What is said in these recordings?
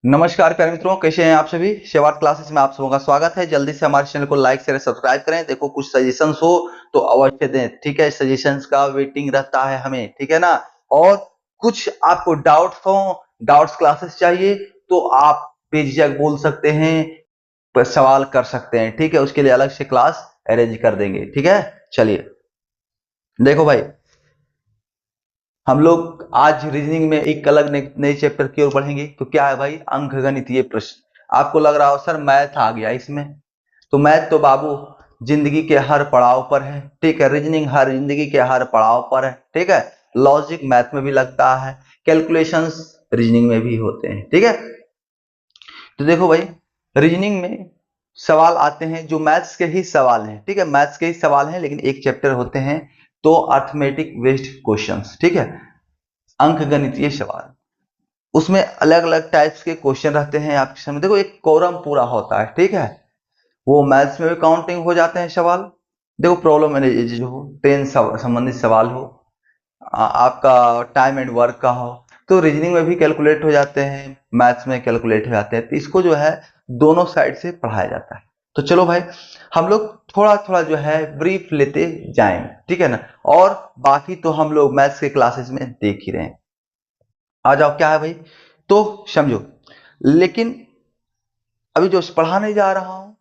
नमस्कार प्यारे मित्रों, कैसे हैं आप सभी। शेवार्ट क्लासेस में आप सबों का स्वागत है। जल्दी से हमारे चैनल को लाइक शेयर सब्सक्राइब करें। देखो कुछ सजेशंस हो तो अवश्य दें, ठीक है। सजेशंस का वेटिंग रहता है हमें, ठीक है ना। और कुछ आपको डाउट्स क्लासेस चाहिए तो आप बेझिझक बोल सकते हैं, सवाल कर सकते हैं, ठीक है। उसके लिए अलग से क्लास अरेंज कर देंगे, ठीक है। चलिए देखो भाई, हम लोग आज रीजनिंग में एक अलग नए चैप्टर की ओर बढ़ेंगे। तो क्या है भाई, अंकगणितीय प्रश्न। आपको लग रहा हो सर मैथ आ गया इसमें, तो मैथ तो बाबू जिंदगी के हर पड़ाव पर है, ठीक है। रीजनिंग हर जिंदगी के हर पड़ाव पर है, ठीक है। लॉजिक मैथ में भी लगता है, कैलकुलेशंस रीजनिंग में भी होते हैं, ठीक है। तो देखो भाई, रीजनिंग में सवाल आते हैं जो मैथ्स के ही सवाल हैं, ठीक है। मैथ्स के ही सवाल हैं, लेकिन एक चैप्टर होते हैं तो अर्थमेटिक बेस्ड क्वेश्चंस, ठीक है। अंक गणितीय सवाल, उसमें अलग अलग टाइप्स के क्वेश्चन रहते हैं आपके सामने। देखो एक कोरम पूरा होता है, ठीक है। वो मैथ्स में भी काउंटिंग हो जाते हैं सवाल। देखो प्रॉब्लम एनालिसिस हो, ट्रेन संबंधित सवाल हो, आपका टाइम एंड वर्क का हो, तो रीजनिंग में भी कैलकुलेट हो जाते हैं, मैथ्स में कैलकुलेट हो जाते हैं। तो इसको जो है दोनों साइड से पढ़ाया जाता है। तो चलो भाई, हम लोग थोड़ा थोड़ा जो है ब्रीफ लेते जाएंगे, ठीक है ना। और बाकी तो हम लोग मैथ्स के क्लासेस में देख ही रहे हैं। आ जाओ, क्या है भाई, तो समझो। लेकिन अभी जो पढ़ाने जा रहा हूं,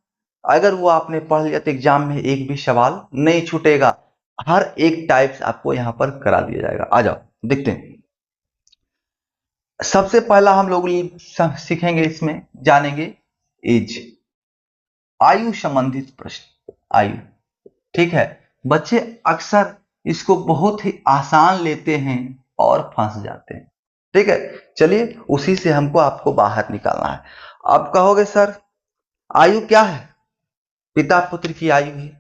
अगर वो आपने पढ़ लिया तो एग्जाम में एक भी सवाल नहीं छूटेगा। हर एक टाइप्स आपको यहां पर करा दिया जाएगा। आ जाओ देखते हैं। सबसे पहला हम लोग सीखेंगे, इसमें जानेंगे एज, आयु संबंधित प्रश्न। आयु, ठीक है। बच्चे अक्सर इसको बहुत ही आसान लेते हैं और फंस जाते हैं, ठीक है। चलिए उसी से हमको आपको बाहर निकालना है। आप कहोगे सर आयु क्या है, पिता पुत्र की आयु है।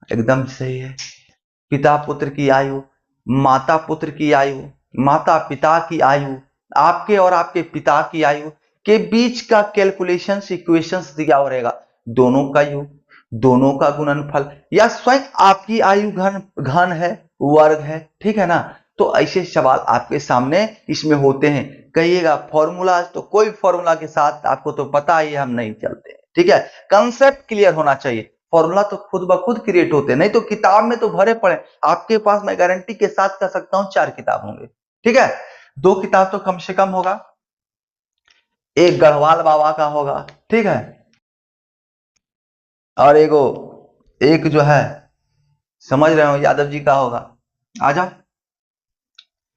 एकदम सही है। पिता पुत्र की आयु, माता पुत्र की आयु, माता पिता की आयु, आपके और आपके पिता की आयु के बीच का कैलकुलेशन इक्वेशंस दिया हो रहेगा। दोनों का योग, दोनों का गुणनफल, या स्वयं आपकी आयु घन घन है, वर्ग है, ठीक है ना। तो ऐसे सवाल आपके सामने इसमें होते हैं। कहिएगा फॉर्मूला, तो कोई फॉर्मूला के साथ आपको तो पता ही हम नहीं चलते, ठीक है। कंसेप्ट क्लियर होना चाहिए। फॉर्मूला तो खुद ब खुद क्रिएट होते हैं, नहीं तो किताब में तो भरे पड़े। आपके पास मैं गारंटी के साथ कह सकता हूं 4 किताब होंगे, ठीक है। 2 किताब तो कम से कम होगा, एक गढ़वाल बाबा का होगा, ठीक है। और एगो एक जो है, समझ रहे हो, यादव जी का होगा। आ जाओ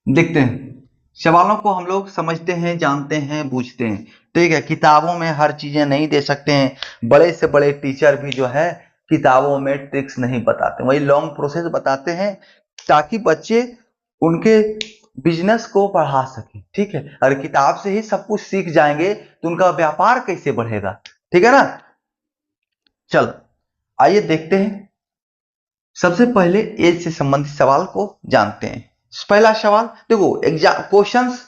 देखते हैं। सवालों को हम लोग समझते हैं, जानते हैं, बूझते हैं, ठीक है। किताबों में हर चीजें नहीं दे सकते हैं। बड़े से बड़े टीचर भी जो है किताबों में ट्रिक्स नहीं बताते, वही लॉन्ग प्रोसेस बताते हैं, ताकि बच्चे उनके बिजनेस को बढ़ा सके, ठीक है। अगर किताब से ही सब कुछ सीख जाएंगे तो उनका व्यापार कैसे बढ़ेगा, ठीक है ना। चल आइए देखते हैं। सबसे पहले एज से संबंधित सवाल को जानते हैं। पहला सवाल देखो, एग्जाम क्वेश्चंस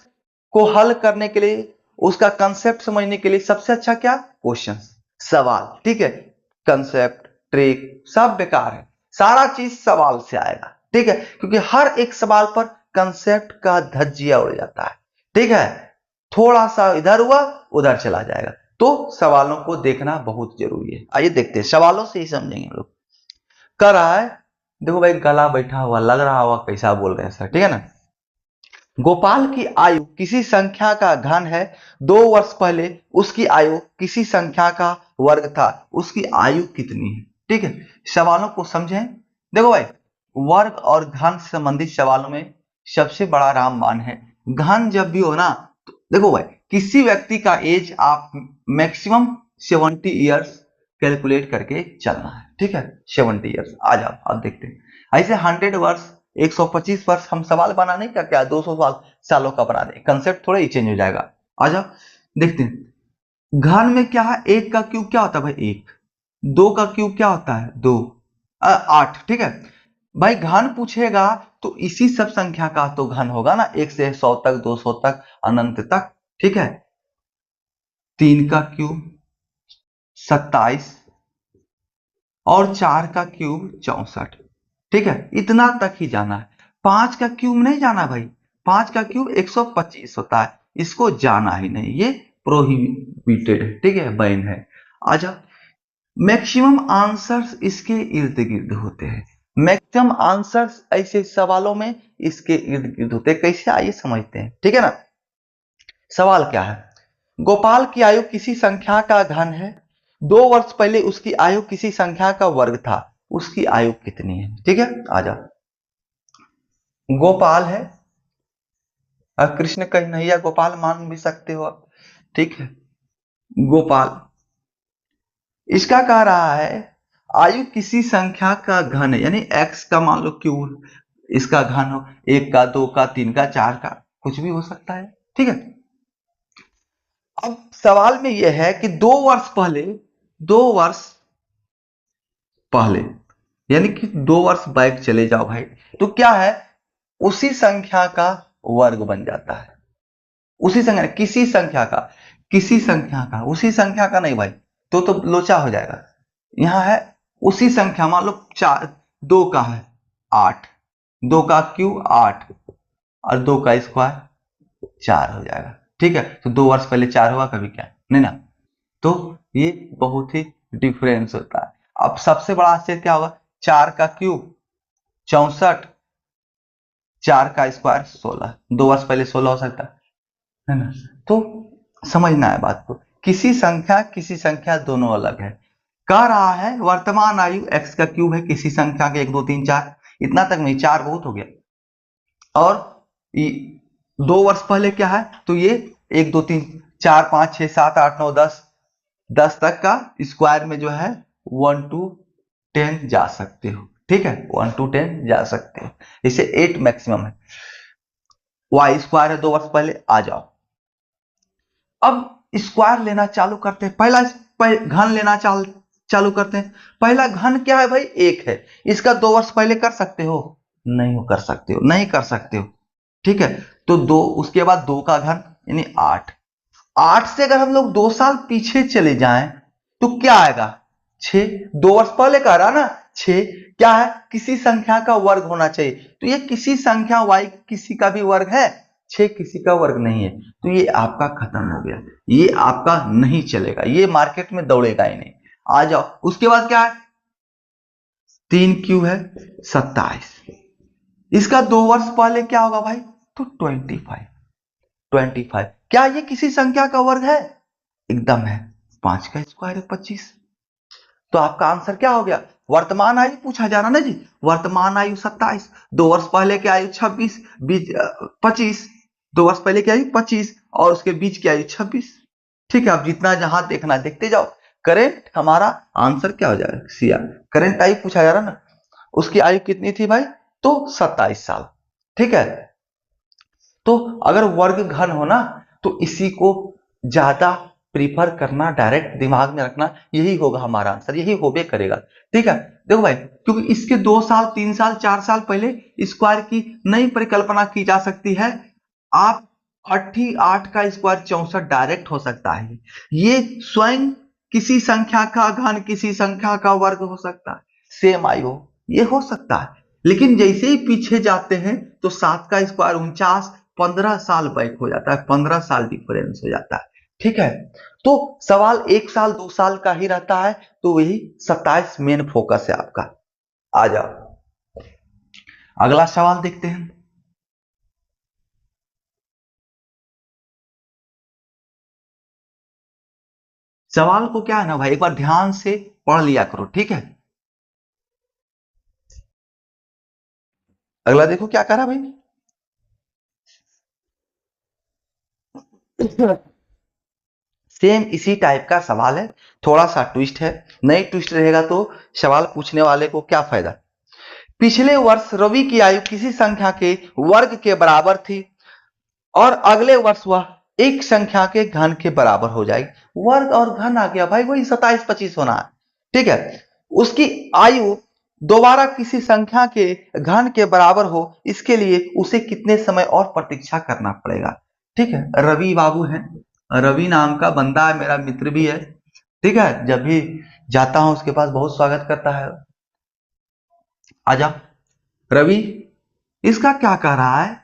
को हल करने के लिए, उसका कंसेप्ट समझने के लिए सबसे अच्छा क्या, क्वेश्चंस, सवाल, ठीक है। कंसेप्ट ट्रिक सब बेकार है, सारा चीज सवाल से आएगा, ठीक है। क्योंकि हर एक सवाल पर कंसेप्ट का धज्जिया उड़ जाता है, ठीक है। थोड़ा सा इधर हुआ उधर चला जाएगा, तो सवालों को देखना बहुत जरूरी है। आइए देखते हैं, सवालों से ही समझेंगे हम लोग। कर रहा है, देखो भाई गला बैठा हुआ लग रहा हुआ, कैसा बोल रहे हैं सर, ठीक है ना। गोपाल की आयु किसी संख्या का घन है, 2 वर्ष पहले उसकी आयु किसी संख्या का वर्ग था, उसकी आयु कितनी है, ठीक है। सवालों को समझें। देखो भाई, वर्ग और घन से संबंधित सवालों में सबसे बड़ा रामबाण है घन। जब भी हो ना, तो देखो भाई, किसी व्यक्ति का एज आप मैक्सिमम 70 ईयर्स कैलकुलेट करके चलना है, ठीक है। 70 ईयर्स। आ जाओ अब देखते हैं। ऐसे 100 वर्ष, 125 वर्ष हम सवाल बनाने का क्या, 200 सालों का बना दे, कंसेप्ट थोड़ा ही चेंज हो जाएगा। आ जाओ देखते हैं। घन में क्या है, एक का क्यूब क्या होता है भाई, एक। दो का क्यूब क्या होता है, दो। 8, ठीक है। भाई घन पूछेगा तो इसी सब संख्या का तो घन होगा ना, 1 से 100 तक, 200 तक, अनंत तक, ठीक है। 3 का क्यूब 27, और 4 का क्यूब 64, ठीक है। इतना तक ही जाना है, 5 का क्यूब नहीं जाना भाई। 5 का क्यूब 125 होता है, इसको जाना ही नहीं, ये प्रोहिबिटेड है, ठीक है, बैन है। आ जाओ, मैक्सिमम आंसर्स इसके इर्द गिर्द होते हैं। मैक्सिमम आंसर्स ऐसे सवालों में इसके इर्द गिर्द होते हैं। कैसे, आइए समझते हैं, ठीक है ना। सवाल क्या है, गोपाल की आयु किसी संख्या का घन है, 2 वर्ष पहले उसकी आयु किसी संख्या का वर्ग था, उसकी आयु कितनी है। ठीक है, आ जाओ, गोपाल है, कृष्ण कन्हैया गोपाल मान भी सकते हो आप, ठीक है। गोपाल, इसका कह रहा है आयु किसी संख्या का घन है, यानी x का मान लो क्यूब, इसका घन हो, 1 का, 2 का, 3 का, 4 का, कुछ भी हो सकता है, ठीक है। अब सवाल में यह है कि 2 वर्ष पहले, 2 वर्ष पहले, यानी कि 2 वर्ष बैक चले जाओ भाई, तो क्या है, उसी संख्या का वर्ग बन जाता है। उसी संख्या, किसी संख्या का, किसी संख्या का, उसी संख्या का नहीं भाई, तो लोचा हो जाएगा। यहां है उसी संख्या, मान लो 4, 2 का है 8, 2 का क्यूब 8 और 2 का स्क्वायर 4 हो जाएगा, ठीक है। तो 2 वर्ष पहले 4 हुआ कभी, क्या नहीं ना, तो ये बहुत ही डिफरेंस होता है। अब सबसे बड़ा आश्चर्य क्या होगा, 4 का क्यूब 64, 4 का स्क्वायर 16, 2 वर्ष पहले 16 हो सकता है ना। तो समझना है बात को, किसी संख्या दोनों अलग है। कह रहा है वर्तमान आयु x का क्यूब है किसी संख्या के 1 2 3 4, इतना तक नहीं, 4 बहुत हो गया। और 2 वर्ष पहले क्या है, तो ये 1 2 3 4 5 6 7 8 9 10, 10 तक का स्क्वायर में जो है 1 to 10 जा सकते हो, ठीक है, 1 to 10 जा सकते हो, इसे 8 मैक्सिमम है। y स्क्वायर है 2 वर्ष पहले, आ जाओ, अब स्क्वायर लेना चालू करते हैं, पहला घन लेना चालू करते हैं। पहला घन क्या है भाई, 1 है, इसका 2 वर्ष पहले कर सकते हो, नहीं कर सकते हो, नहीं कर सकते हो, ठीक है। तो 2, उसके बाद 2 का घन यानी 8, 8 से अगर हम लोग 2 साल पीछे चले जाएं तो क्या आएगा, 6, 2 वर्ष पहले कह रहा ना 6, क्या है, किसी संख्या का वर्ग होना चाहिए, तो ये किसी संख्या y किसी का भी वर्ग है, 6 किसी का वर्ग नहीं है, तो ये आपका खत्म हो गया, ये आपका नहीं चलेगा, ये मार्केट में दौड़ेगा ही नहीं। आ जाओ, उसके बाद क्या है, 3 क्यू है 27, इसका 2 वर्ष पहले क्या होगा भाई, तो 25, 25, क्या ये किसी संख्या का वर्ग है, एकदम है, 5 का स्क्वायर है 25। तो आपका आंसर क्या हो गया, वर्तमान आयु पूछा जा रहा ना जी, वर्तमान आयु 27, 2 वर्ष पहले की आयु 26, बीच 25, 2 वर्ष पहले की आयु 25 और उसके बीच की आयु 26, ठीक है। अब जितना जहां देखना देखते जाओ। करेंट हमारा आंसर क्या हो जाएगा, सीआर, करेंट आयु पूछा जा रहा ना, उसकी आयु कितनी थी भाई, तो 27 साल, ठीक है। तो अगर वर्ग घन हो ना, तो इसी को ज्यादा प्रीफर करना, डायरेक्ट दिमाग में रखना, यही होगा हमारा आंसर, यही होबे करेगा, ठीक है। देखो भाई, क्योंकि इसके 2 साल 3 साल 4 साल पहले स्क्वायर की नई परिकल्पना की जा सकती है। आप 8 का स्क्वायर 64 डायरेक्ट हो सकता है, ये स्वयं किसी संख्या का घन किसी संख्या का वर्ग हो सकता है, सेम आयु ये हो सकता है। लेकिन जैसे ही पीछे जाते हैं तो 7 का स्क्वायर 49, 15 साल बैक हो जाता है, 15 साल डिफरेंस हो जाता है, ठीक है। तो सवाल 1 साल 2 साल का ही रहता है, तो वही 27 मेन फोकस है आपका। आ जाओ, अगला सवाल देखते हैं। सवाल को क्या है ना भाई, एक बार ध्यान से पढ़ लिया करो, ठीक है। अगला देखो क्या कह रहा भाई, सेम इसी टाइप का सवाल है, थोड़ा सा ट्विस्ट है, नहीं ट्विस्ट रहेगा तो सवाल पूछने वाले को क्या फायदा। पिछले वर्ष रवि की आयु किसी संख्या के वर्ग के बराबर थी और अगले वर्ष वह एक संख्या के घन के बराबर हो जाएगी। वर्ग और घन आ गया भाई, वही 27 25 होना है, ठीक है। उसकी आयु दोबारा किसी संख्या के घन के बराबर हो, इसके लिए उसे कितने समय और प्रतीक्षा करना पड़ेगा, ठीक है। रवि बाबू है, रवि नाम का बंदा है, मेरा मित्र भी है, ठीक है, जब भी जाता हूं उसके पास बहुत स्वागत करता है। आजा, रवि, इसका क्या कह रहा है,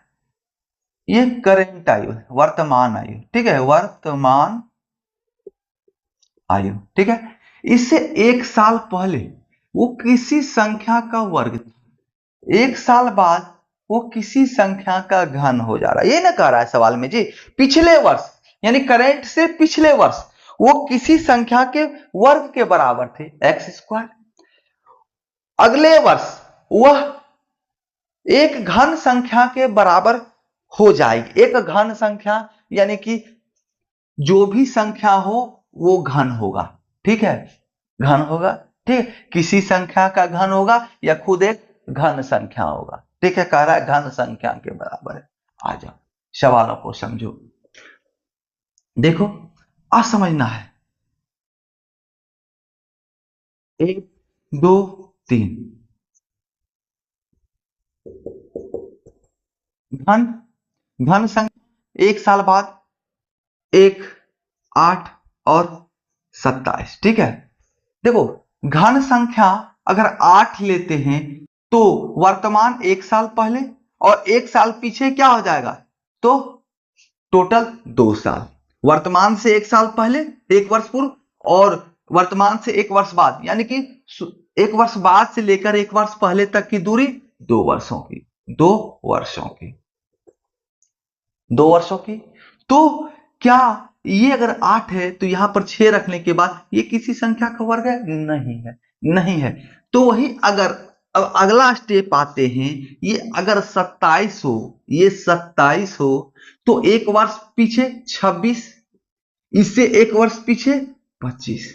ये करेंट आयु है, वर्तमान आयु, ठीक है, वर्तमान आयु, ठीक है। इससे 1 साल पहले वो किसी संख्या का वर्ग था, 1 साल बाद वो किसी संख्या का घन हो जा रहा है। ये ना कह रहा है सवाल में जी, पिछले वर्ष यानी करेंट से पिछले वर्ष वो किसी संख्या के वर्ग के बराबर थे, एक्स स्क्वायर। अगले वर्ष वह एक घन संख्या के बराबर हो जाएगी। एक घन संख्या यानी कि जो भी संख्या हो वो घन होगा, ठीक है, घन होगा, ठीक है। किसी संख्या का घन होगा या खुद एक घन संख्या होगा, ठीक है। कह रहा है घन संख्या के बराबर है। आ जाओ सवालों को समझो, देखो आ समझना है। 1 2 3 घन घन संख्या 1 साल बाद 1 8 और 27, ठीक है। देखो घन संख्या अगर 8 लेते हैं तो वर्तमान 1 साल पहले और 1 साल पीछे क्या हो जाएगा, तो टोटल 2 साल। वर्तमान से 1 साल पहले 1 वर्ष पूर्व और वर्तमान से 1 वर्ष बाद, यानी कि 1 वर्ष बाद से लेकर 1 वर्ष पहले तक की दूरी 2 वर्षों की, 2 वर्षों की, 2 वर्षों की। तो क्या ये अगर 8 है तो यहां पर 6 रखने के बाद ये किसी संख्या का वर्ग है? नहीं है, नहीं है। तो वही अगर अब अगला स्टेप आते हैं, ये अगर 27 हो, ये 27 हो तो 1 वर्ष पीछे 26, इससे 1 वर्ष पीछे 25,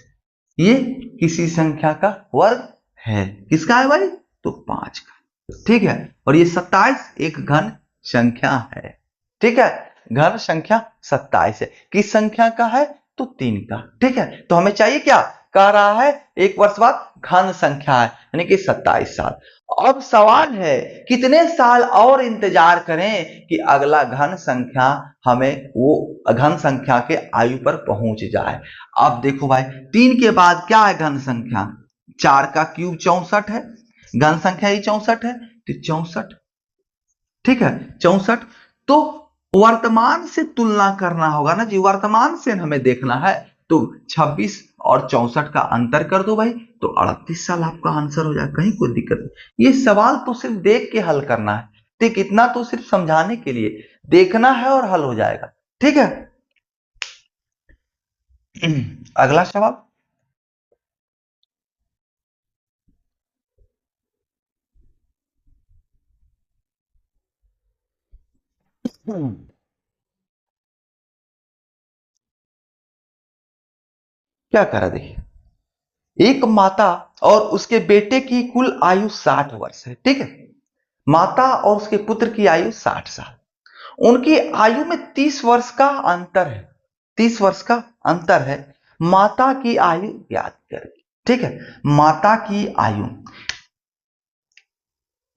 ये किसी संख्या का वर्ग है। किसका है भाई? तो 5 का, ठीक है। और ये 27 एक घन संख्या है, ठीक है। घन संख्या 27 है, किस संख्या का है? तो 3 का, ठीक है। तो हमें चाहिए क्या, कह रहा है 1 वर्ष बाद घन संख्या है यानी कि 27 साल। अब सवाल है कितने साल और इंतजार करें कि अगला घन संख्या हमें वो घन संख्या के आयु पर पहुंच जाए। अब देखो भाई 3 के बाद क्या है घन संख्या? 4 का क्यूब 64 है, घन संख्या ही 64 है, तो 64, ठीक है, 64। तो वर्तमान से तुलना करना होगा ना जी, वर्तमान से हमें देखना है। तो 26 और 64 का अंतर कर दो भाई, तो 38 साल आपका आंसर हो जाए, कहीं कोई दिक्कत नहीं। ये सवाल तो सिर्फ देख के हल करना है, ठीक, इतना तो सिर्फ समझाने के लिए देखना है और हल हो जाएगा, ठीक है। अगला सवाल, क्या करा देखिए, एक माता और उसके बेटे की कुल आयु 60 वर्ष है, ठीक है। माता और उसके पुत्र की आयु 60 साल, उनकी आयु में 30 वर्ष का अंतर है, 30 वर्ष का अंतर है। माता की आयु ज्ञात करें, ठीक है। माता की आयु,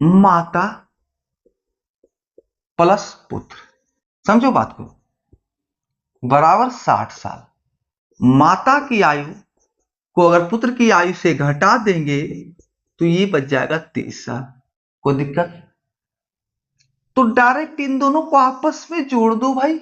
माता प्लस पुत्र, समझो बात को, बराबर 60 साल। माता की आयु को अगर पुत्र की आयु से घटा देंगे तो ये बच जाएगा 30 साल। कोई दिक्कत? तो डायरेक्ट इन दोनों को आपस में जोड़ दो भाई,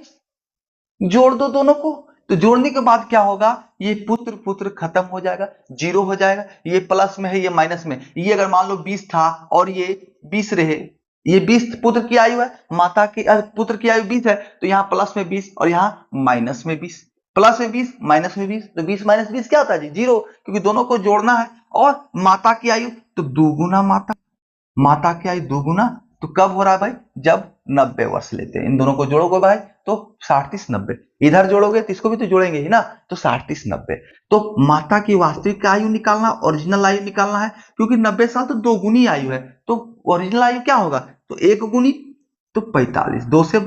जोड़ दो दोनों को। तो जोड़ने के बाद क्या होगा, ये पुत्र पुत्र खत्म हो जाएगा, जीरो हो जाएगा। ये प्लस में है, ये माइनस में। ये अगर मान लो 20 था और ये 20 रहे, ये 20 पुत्र की आयु है, माता की पुत्र की आयु 20 है, तो यहाँ प्लस में 20 और यहाँ माइनस में 20, प्लस में 20 माइनस में 20, तो 20 माइनस 20 क्या होता है जी? जीरो, क्योंकि दोनों को जोड़ना है। और माता की आयु तो दोगुना माता, माता की आयु दोगुना, तो कब हो रहा है भाई? जब 90 वर्ष लेते हैं। इन दोनों को जोड़ोगे भाई तो 60 30 90, इधर जोड़ोगे तो इसको भी तो जोड़ेंगे ही ना, तो 60 30 90। तो माता की वास्तविक आयु निकालना, ओरिजिनल आयु निकालना है, क्योंकि 90 साल तो दोगुनी आयु है, तो ओरिजिनल आयु क्या होगा? तो 1 गुनी तो 45, 2 से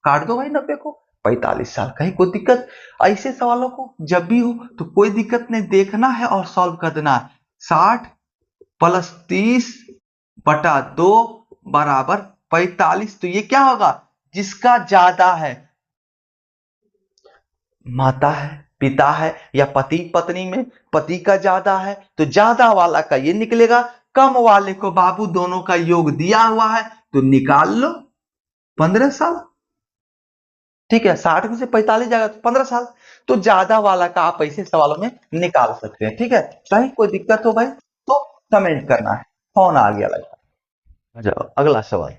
काट दो भाई 90 को, 45 साल। कहीं कोई दिक्कत? ऐसे सवालों को जब भी हो तो कोई दिक्कत नहीं, देखना है और सॉल्व कर देना है। 60 प्लस 30 बटा 2 बराबर 45। तो ये क्या होगा? जिसका ज्यादा है, माता है, पिता है, या पति पत्नी में पति का ज्यादा है तो ज्यादा वाला का ये निकलेगा, कम वाले को बाबू दोनों का योग दिया हुआ है तो निकाल लो 15 साल। ठीक है, 60 में से 45 जाएगा तो 15 साल। तो ज्यादा वाला का आप ऐसे सवालों में निकाल सकते हैं। ठीक है, कहीं कोई दिक्कत हो भाई तो कमेंट करना है। फोन आ गया लगता है। जाओ अगला सवाल।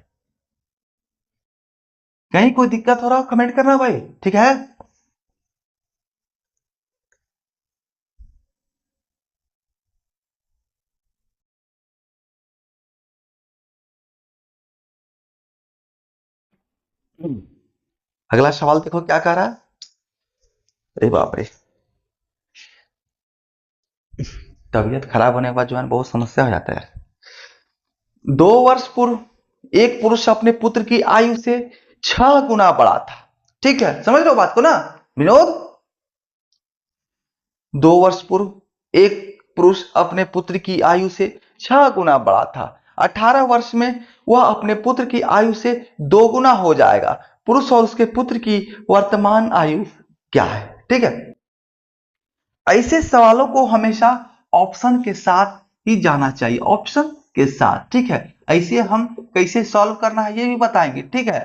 कहीं कोई दिक्कत हो रहा हो कमेंट करना भाई, ठीक है। अगला सवाल देखो क्या कह रहा है। अरे बाप रे, तबीयत खराब होने के बाद जो है बहुत समस्या हो जाता है। 2 वर्ष पूर्व एक पुरुष अपने पुत्र की आयु से 6 गुना बड़ा था। ठीक है, समझ रहे हो बात को ना विनोद। 2 वर्ष पूर्व एक पुरुष अपने पुत्र की आयु से 6 गुना बड़ा था। 18 वर्ष में वह अपने पुत्र की आयु से 2 गुना हो जाएगा। पुरुष और उसके पुत्र की वर्तमान आयु क्या है? ठीक है, ऐसे सवालों को हमेशा ऑप्शन के साथ ही जाना चाहिए, ऑप्शन के साथ। ठीक है, ऐसे हम कैसे सॉल्व करना है ये भी बताएंगे। ठीक है,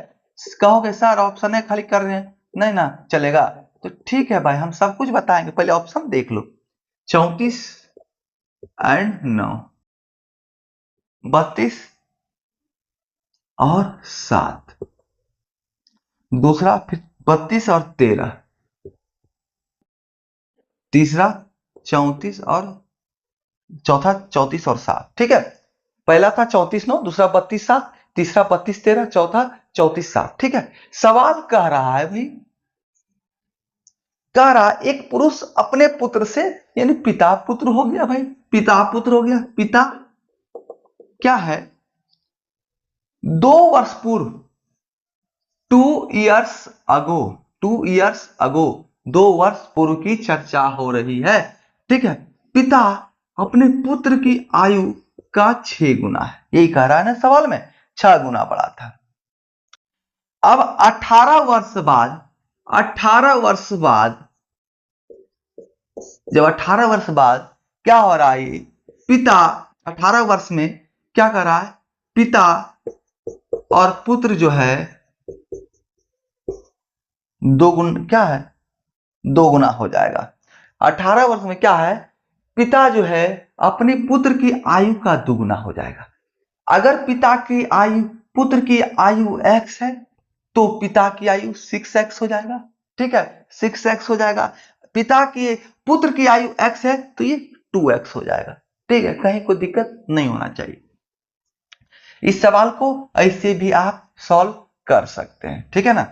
कहोगे सर ऑप्शन है खाली कर रहे हैं, नहीं ना चलेगा। तो ठीक है भाई, हम सब कुछ बताएंगे, पहले ऑप्शन देख लो। 34 एंड 9, 32 और 7। दूसरा फिर 32 और 13। तीसरा 34 और चौथा 34 और 7। ठीक है, पहला था 34 9, दूसरा 32 7, तीसरा 32 13, चौथा 34 7। ठीक है, सवाल कह रहा है भाई, कह रहा एक पुरुष अपने पुत्र से, यानी पिता पुत्र हो गया भाई, पिता पुत्र हो गया। पिता क्या है? 2 वर्ष पूर्व, 2 years अगो, 2 years अगो, 2 वर्ष पूर्व की चर्चा हो रही है। ठीक है, पिता अपने पुत्र की आयु का 6 गुना है, यही कह रहा है ना सवाल में, 6 गुना बड़ा था। अब 18 वर्ष बाद, 18 वर्ष बाद, जब 18 वर्ष बाद क्या हो रहा है, पिता 18 वर्ष में क्या कर रहा है, पिता और पुत्र जो है 2 गुना, क्या है 2 गुना हो जाएगा। 18 वर्ष में क्या है, पिता जो है अपने पुत्र की आयु का 2 गुना हो जाएगा। अगर पिता की आयु, पुत्र की आयु x है तो पिता की आयु 6x हो जाएगा। ठीक है, 6x हो जाएगा। पिता की, पुत्र की आयु x है तो ये 2x हो जाएगा। ठीक है, कहीं कोई दिक्कत नहीं होना चाहिए। इस सवाल को ऐसे भी आप सॉल्व कर सकते हैं। ठीक है ना।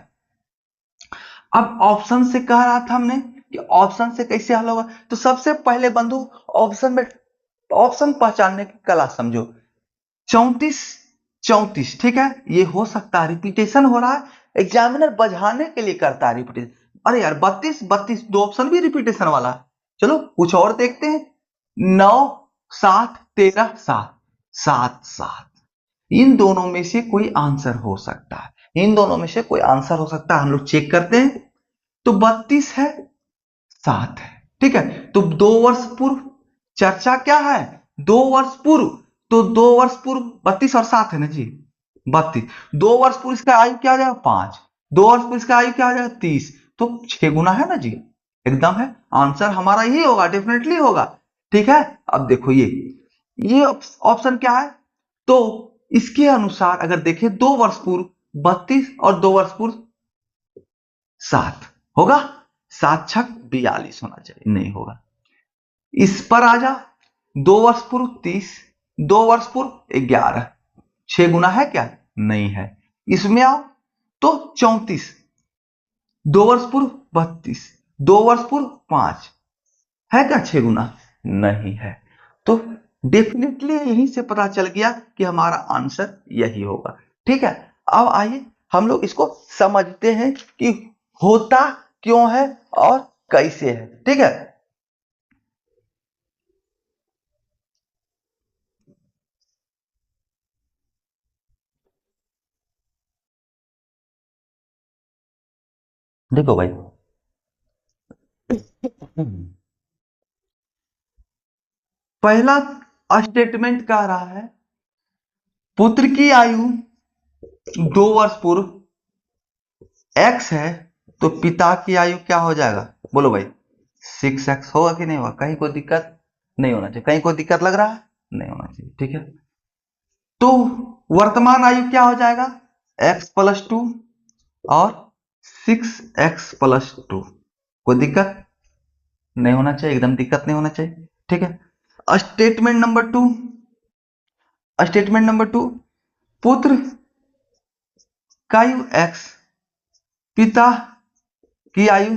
अब ऑप्शन से कह रहा था हमने कि ऑप्शन से कैसे हल होगा, तो सबसे पहले बंधु ऑप्शन में, ऑप्शन पहचानने की कला समझो। 34 34, ठीक है, ये हो सकता है रिपीटेशन हो रहा है, एग्जामिनर बजाने के लिए करता है रिपीटेशन। अरे यार 32 32 दो ऑप्शन भी रिपीटेशन वाला है। चलो कुछ और देखते हैं। 9 7 13 7, 7 7, इन दोनों में से कोई आंसर हो सकता है, इन दोनों में से कोई आंसर हो सकता है। हम लोग चेक करते हैं। तो 32 है, 7 है। ठीक है, तो 2 वर्ष पूर्व चर्चा क्या है, 2 वर्ष पूर्व, तो 2 वर्ष पूर्व 32 और 7 है ना जी, 32। 2 वर्ष पूर्व इसका आयु क्या हो जाएगा 5, 2 वर्ष पूर्व इसका आयु क्या हो जाएगा 30, तो 6 गुना है ना जी, एकदम है। आंसर हमारा ही होगा, डेफिनेटली होगा। ठीक है, अब देखो ये ऑप्शन क्या है, तो इसके अनुसार अगर देखें 2 वर्ष पूर्व 32 और 2 वर्ष पूर्व 7 होगा, 7 छक 42 होना चाहिए, नहीं होगा। इस पर आ जा, 2 वर्ष पूर्व 30, 2 वर्ष पूर्व 11, 6 गुना है क्या, नहीं है। इसमें आओ तो 34, 2 वर्ष पूर्व 32, 2 वर्ष पूर्व 5, है क्या 6 गुना, नहीं है। तो डेफिनेटली यहीं से पता चल गया कि हमारा आंसर यही होगा। ठीक है, अब आइए हम लोग इसको समझते हैं कि होता क्यों है और कैसे है। ठीक है, देखो भाई, पहला स्टेटमेंट कह रहा है पुत्र की आयु 2 वर्ष पूर्व x है, तो पिता की आयु क्या हो जाएगा, बोलो भाई 6x होगा कि नहीं होगा, कहीं कोई दिक्कत नहीं होना चाहिए, कहीं कोई दिक्कत लग रहा है, नहीं होना चाहिए, ठीक है। तो वर्तमान आयु क्या हो जाएगा, x+2 और 6x+2, कोई दिक्कत नहीं होना चाहिए, एकदम दिक्कत नहीं होना चाहिए, ठीक है। स्टेटमेंट नंबर 2, पुत्र का आयु x, पिता की आयु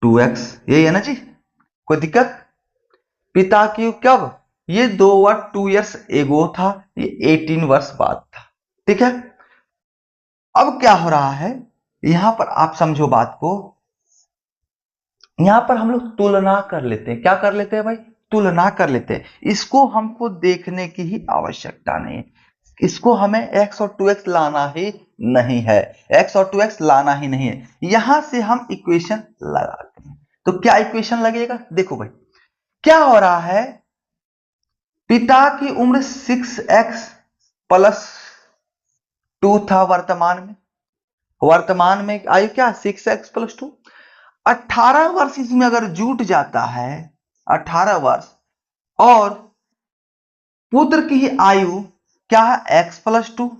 2x, यही है ना जी, कोई दिक्कत। पिता की कब, ये 2 वर्ष 2 years एगो था, ये 18 वर्ष बाद था, ठीक है। अब क्या हो रहा है, यहां पर आप समझो बात को, यहां पर हम लोग तुलना कर लेते हैं, क्या कर लेते हैं भाई, तुलना कर लेते हैं। इसको हमको देखने की ही आवश्यकता नहीं है, इसको हमें x और 2x लाना ही नहीं है, x और 2x लाना ही नहीं है। यहां से हम इक्वेशन लगाते हैं, तो क्या इक्वेशन लगेगा, देखो भाई क्या हो रहा है, पिता की उम्र 6x+2 था वर्तमान में आयु क्या 6x+2, 18 वर्ष इसमें अगर जुट जाता है, 18 वर्ष, और पुत्र की आयु क्या है x+2,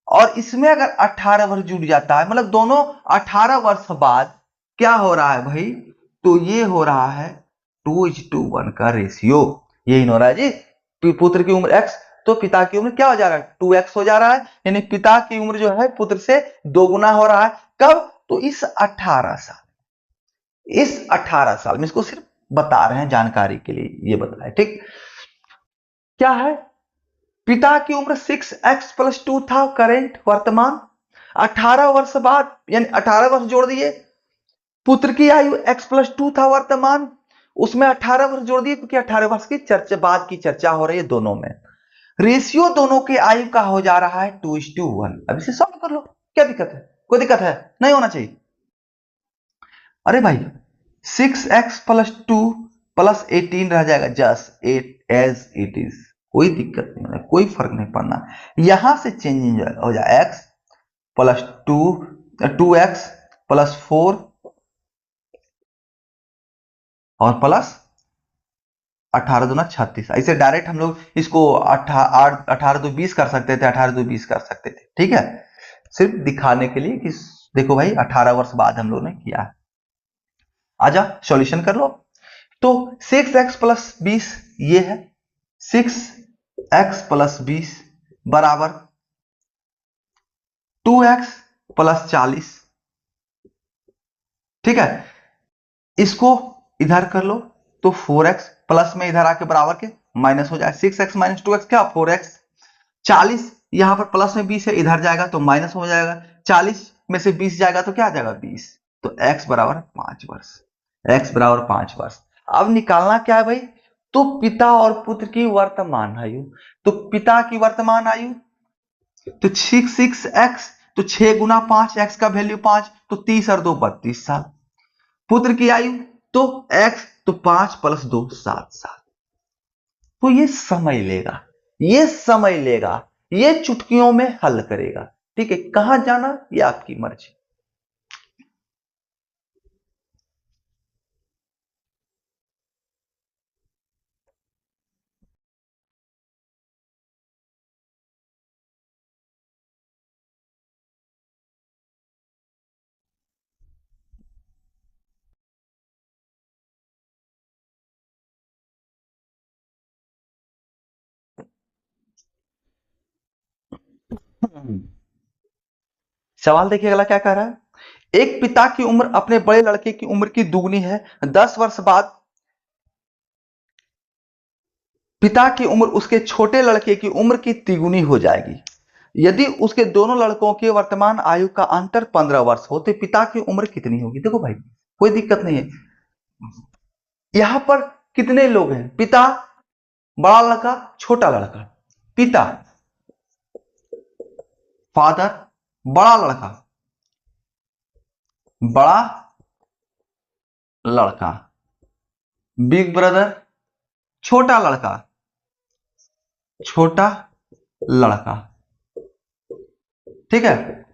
और इसमें अगर 18 वर्ष जुट जाता है, मतलब दोनों 18 वर्ष बाद क्या हो रहा है भाई, तो ये हो रहा है 2:1 का रेशियो, यही हो रहा है जी। पुत्र की उम्र x, तो पिता की उम्र क्या हो जा रहा है 2x हो जा रहा है, यानी पिता की उम्र जो है पुत्र से 2 गुना हो रहा है, कब, तो इस 18 साल में, इसको सिर्फ बता रहे हैं जानकारी के लिए, ये बताया, ठीक। क्या है, पिता की उम्र 6x+2 था करेंट वर्तमान, 18 वर्ष बाद यानी 18 वर्ष जोड़ दिए, पुत्र की आयु x+2 था वर्तमान, उसमें 18 वर्ष जोड़ दिए, क्योंकि 18 वर्ष की चर्चा बाद की चर्चा हो रही है दोनों में, रेशियो दोनों के आयु का हो जा रहा है 2:1। अब इसे सॉल्व कर लो, क्या दिक्कत है, कोई दिक्कत है, नहीं होना चाहिए। अरे भाई 6x+2+18 रह जाएगा, just at as it is, कोई दिक्कत नहीं होना, कोई फर्क नहीं पड़ना, यहां से चेंज हो जाए x+2 2x+4 और प्लस 18 दूना 36, ऐसे डायरेक्ट हम लोग इसको 18 2 20 कर सकते थे, 18 2 20 कर सकते थे, ठीक है, सिर्फ दिखाने के लिए कि देखो भाई 18 वर्ष बाद हम लोग ने किया है। आजा सॉल्यूशन कर लो, तो 6x+20 ये है, 6x+20 बराबर 2x+40, ठीक है। इसको इधर कर लो, तो 4x प्लस में इधर आके बराबर के माइनस हो जाए, 6x - 2x क्या 4x, 40 यहां पर प्लस में 20 है, इधर जाएगा तो माइनस हो जाएगा, 40 में से 20 जाएगा तो क्या आ जाएगा 20, तो x बराबर 5 वर्ष, x बराबर 5 वर्ष। अब निकालना क्या है भाई, तो पिता और पुत्र की वर्तमान आयु, तो पिता की वर्तमान आयु तो 6x, तो 6 गुना 5, x का वैल्यू 5, तो 30 और 2 32 साल, पुत्र की आयु तो x, तो 5 + 2 7 साल, तो ये समय लेगा, ये समय लेगा, ये चुटकियों में हल करेगा, ठीक है, कहां जाना ये आपकी मर्जी। सवाल देखिए अगला क्या कह रहा है, एक पिता की उम्र अपने बड़े लड़के की उम्र की दुगनी है, 10 वर्ष बाद पिता की उम्र उसके छोटे लड़के की उम्र की तिगुनी हो जाएगी, यदि उसके दोनों लड़कों की वर्तमान आयु का अंतर 15 वर्ष हो, तो पिता की उम्र कितनी होगी, देखो भाई कोई दिक्कत नहीं है, यहां पर कितने लोग हैं, पिता, बड़ा लड़का, छोटा लड़का, पिता, फादर, बड़ा लड़का, बड़ा लड़का, बिग ब्रदर, छोटा लड़का, छोटा लड़का, ठीक है,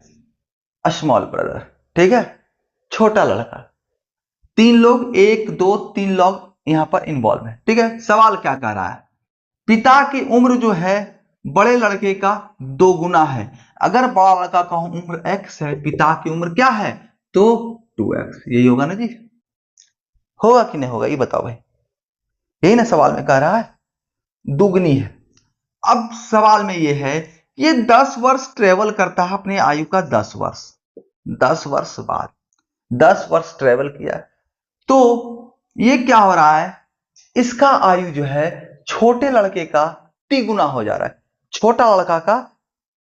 स्मॉल ब्रदर, ठीक है। छोटा लड़का। 3 लोग, 1 2 3 लोग यहां पर इन्वॉल्व है। ठीक है, सवाल क्या कह रहा है, पिता की उम्र जो है बड़े लड़के का 2 गुना है। अगर बड़ा लड़का का उम्र x है, पिता की उम्र क्या है, तो 2x। यही होगा ना जी, होगा कि नहीं होगा, ये बताओ भाई। यही ना सवाल में कह रहा है, दुगनी है। अब सवाल में ये है, ये 10 वर्ष ट्रेवल करता है अपनी आयु का 10 वर्ष, 10 वर्ष बाद 10 वर्ष ट्रेवल किया, तो ये क्या हो रहा है, इसका आयु जो है छोटे लड़के का तिगुना हो जा रहा है, छोटा लड़का का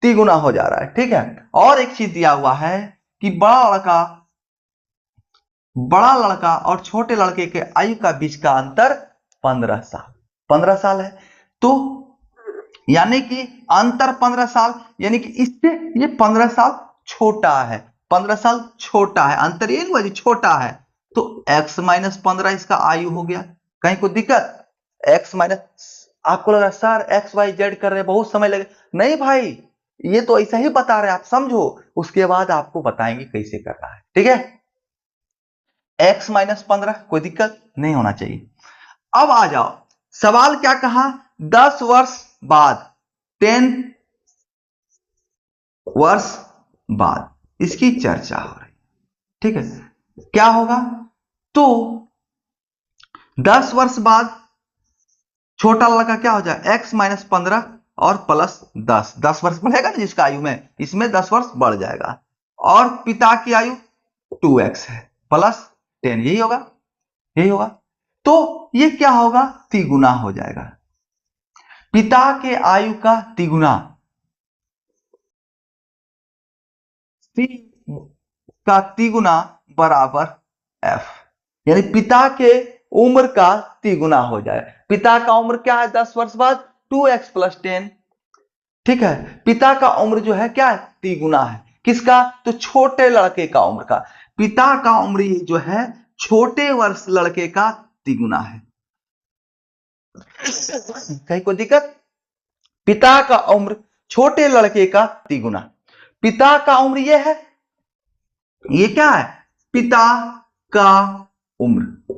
तिगुना हो जा रहा है। ठीक है, और एक चीज दिया हुआ है कि बड़ा लड़का और छोटे लड़के के आयु का बीच का अंतर 15 साल, 15 साल है। तो यानी कि अंतर 15 साल, यानी कि इससे ये 15 साल छोटा है, 15 साल छोटा है, अंतर ये नहीं छोटा है। तो x माइनस 15 इसका आयु हो गया। कहीं कोई दिक्कत, x माइनस, आपको लग रहा है सर एक्स वाई जेड कर रहे हैं बहुत समय लगे, नहीं भाई, ये तो ऐसा ही बता रहे हैं, आप समझो, उसके बाद आपको बताएंगे कैसे करना है। ठीक है, x माइनस 15, कोई दिक्कत नहीं होना चाहिए। अब आ जाओ, सवाल क्या कहा, 10 वर्ष बाद, 10 वर्ष बाद इसकी चर्चा हो रही। ठीक है, क्या होगा, तो 10 वर्ष बाद छोटा लड़का क्या हो जाए, x माइनस 15 और प्लस 10, 10 वर्ष बढ़ेगा ना जिसका आयु में, इसमें 10 वर्ष बढ़ जाएगा, और पिता की आयु 2x है प्लस 10, यही होगा, यही होगा। तो ये क्या होगा, तिगुना हो जाएगा, पिता के आयु का तिगुना, c का तिगुना बराबर f, यानी पिता के उम्र का तिगुना हो जाए। पिता का उम्र क्या है 10 वर्ष बाद, 2x प्लस 10। ठीक है, पिता का उम्र जो है क्या है, तिगुना है, किसका, तो छोटे लड़के का उम्र का, पिता का उम्र ये जो है छोटे वर्ष लड़के का तिगुना है। कहीं कोई दिक्कत, पिता का उम्र छोटे लड़के का तिगुना, पिता का उम्र ये है, ये क्या है, पिता का उम्र,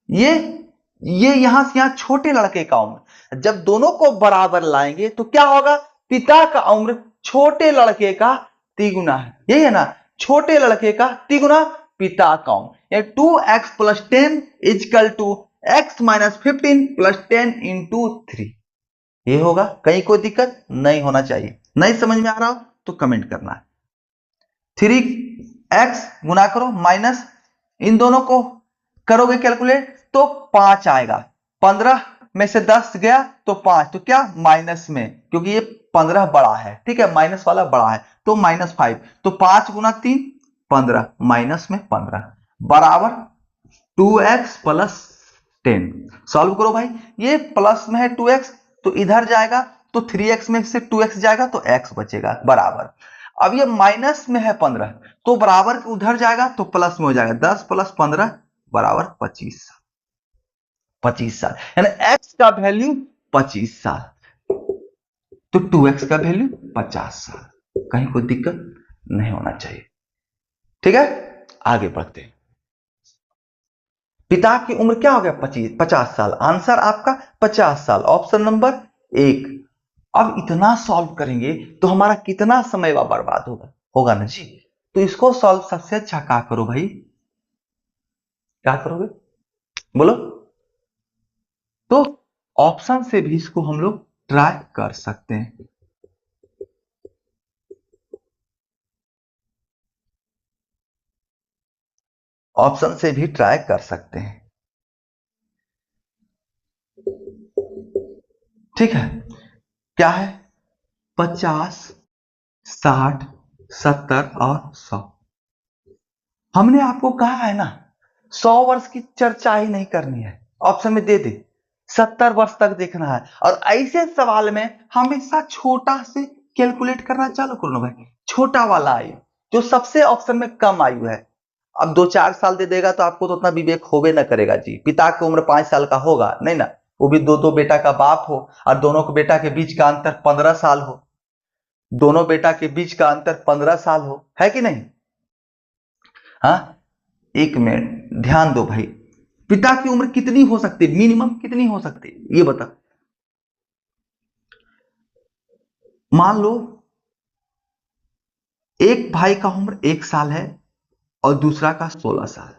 ये यहां से यहां छोटे लड़के का उम्र, जब दोनों को बराबर लाएंगे तो क्या होगा, पिता का उम्र छोटे लड़के का तिगुना है, यही है ना, छोटे लड़के का तिगुना पिता का उम्र, ये 2x plus 10 is equal to x minus 15 plus 10 into 3, ये होगा। कहीं कोई दिक्कत नहीं होना चाहिए, नहीं समझ में आ रहा हो तो कमेंट करना है। 3x गुना करो माइनस, इन दोनों को करोगे कैलकुलेट तो 5 आएगा, 15 में से 10 गया तो 5, तो क्या माइनस में, क्योंकि ये 15 बड़ा है, ठीक है, माइनस वाला बड़ा है, तो -5, तो 5 गुना 3 15, माइनस में 15 बराबर 2x प्लस 10। सॉल्व करो भाई, ये प्लस में है 2x तो इधर जाएगा, तो 3x में से 2x जाएगा तो x बचेगा बराबर, अब ये माइनस में है 15 तो बराबर उधर जाएगा तो प्लस में हो जाएगा, 10 प्लस 15 बराबर 25 साल, 25 साल, यानी x का वैल्यू 25 साल, तो 2x का वैल्यू 50 साल। कहीं कोई दिक्कत नहीं होना चाहिए। ठीक है, आगे बढ़ते हैं। पिता की उम्र क्या हो गया, 50 साल, आंसर आपका 50 साल, ऑप्शन नंबर 1। अब इतना सॉल्व करेंगे तो हमारा कितना समय बर्बाद होगा ना जी, तो इसको सॉल्व सबसे अच्छा क्या करो भाई, क्या करोगे बोलो, तो ऑप्शन से भी इसको हम लोग ट्राई कर सकते हैं। ऑप्शन से भी ट्राई कर सकते हैं। ठीक है, क्या है, 50 60 70 और 100। हमने आपको कहा है ना 100 वर्ष की चर्चा ही नहीं करनी है, ऑप्शन में दे दे 70 वर्ष तक देखना है, और ऐसे सवाल में हमेशा छोटा से कैलकुलेट करना चालू करो ना भाई, छोटा वाला आयु जो सबसे ऑप्शन में कम आयु है। अब 2-4 साल दे देगा तो आपको तो उतना विवेक होवे ना करेगा जी, पिता की उम्र 5 साल का होगा नहीं ना, वो भी दो बेटा का बाप हो और दोनों के बेटा के बीच का अंतर 15 साल हो, दोनों बेटा के बीच का अंतर 15 साल हो, है कि नहीं, हाँ, एक मिनट ध्यान दो भाई, पिता की उम्र कितनी हो सकती है, मिनिमम कितनी हो सकती है ये बता। मान लो एक भाई का उम्र 1 साल है और दूसरा का 16 साल,